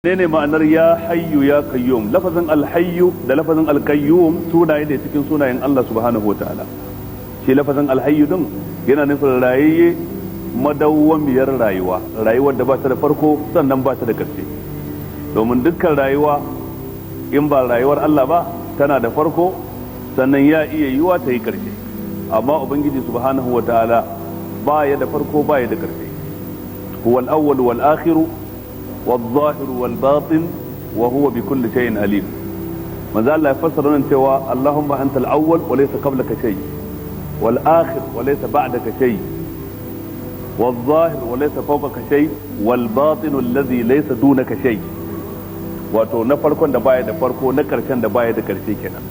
ne ma'anar ya hayyu ya qayyum? Lafazin alhayyu da lafazin alqayyum sunaye ne cikin sunayen Allah subhanahu wataala. Shi lafazin alhayyu din yana nufin rayayye madawwamiyar rayuwa, rayuwar da ba ta da farko sannan ba ta da ƙarshe. Domin dukkan rayuwa in ba rayuwar Allah ba tana da farko sannan ya iya yiwa ta yi ƙarshe. Amma Ubangiji subhanahu wataala ba ya da farko ba ya da ƙarshe. Huwal awwal wal akhiru والظاهر والباطن وهو بكل شيء عليم. ماذا الله يفسر لنا سوى اللهم أنت الأول وليس قبلك شيء، والآخر وليس بعدك شيء، والظاهر وليس فوقك شيء، والباطن الذي ليس دونك شيء. wato na farkon da baya da farko, na karshen da baya da karshe kenan.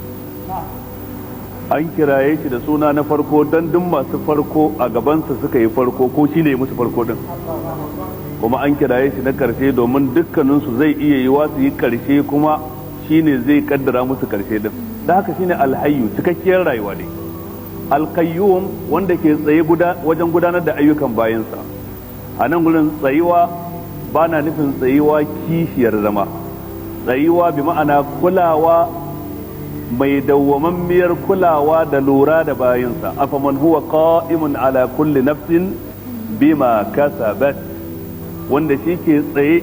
An kiraye shi da suna na farko don duk masu farko a gabansa suka yi farko ko shine musu farko din, kuma an kiraye shi na karshe domin dukkaninsu zai iya yiwa su yi karshe kuma shine zai kaddara musu karshe din. Da haka shine alhayyu, cikakkiyar rayuwa ne. Alqayyum wanda ke tsaye wajen gudanar da ayyukan bayansa. A nan gurin tsayuwa ba na nufin tsayuwa kishiyar zama, tsayuwa bi ma'ana kulawa mai dawwamammiyar kulawa da lura da bayansa. Afaman huwa qa'imun ala kulli nafsin bima kasabat, wanda shi ke tsaye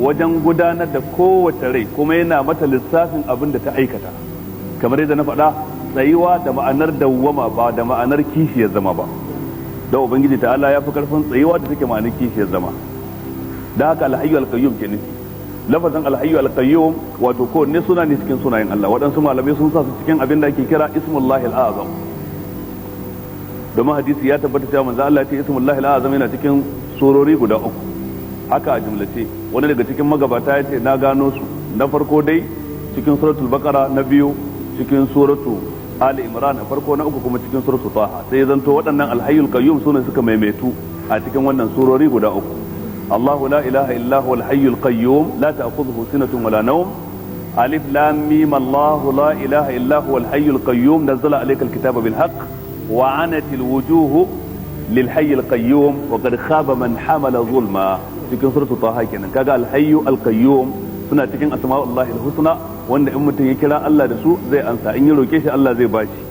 wajen gudanar da kowace rai kuma yana mata lissafin abin da ta aikata. Kamar yadda na faɗa, tsayuwa da ma'anar dawwama ba da ma'anar kishiyar zama ba, da Ubangiji ta'ala ya fi karfin tsayuwa da take ma'anar kishiyar zama. Da haka alhayyu alqayyum ke nufi. Lafazin alhayyu alqayyum wato ko ne suna ne cikin sunayen Allah. Waɗansu malamai sun sa su cikin abin da ake kira ismullahi al-azam, domin hadisi ya tabbata cewa manzo Allah ya ce ismullahi al-azam yana cikin surori guda uku. Haka a jumlace wani daga cikin magabata ya ce na gano su, na farko dai cikin suratul baqara, na biyu cikin suratu ali imran, na farko na uku kuma cikin suratul taha. sai ya zanto waɗannan alhayyul qayyum sunan suka maimaitu a cikin wannan surori guda uku. Allahu la ilaha illa huwal hayyul qayyum la ta'khudhuhu sinatun wala nawm. Alif lam mim Allahu la ilaha illa huwal hayyul qayyum nazzala alaykal kitaba bil haqq wa anatil wujuhu lil hayyil qayyum wa qad khaba man hamala zulma. cikin suratul taha kenan. Kaga alhayyu alqayyum suna cikin asma'ullahi alhusna wanda in mutum ya kira Allah da su zai ansa, in ya roke shi Allah zai bashi.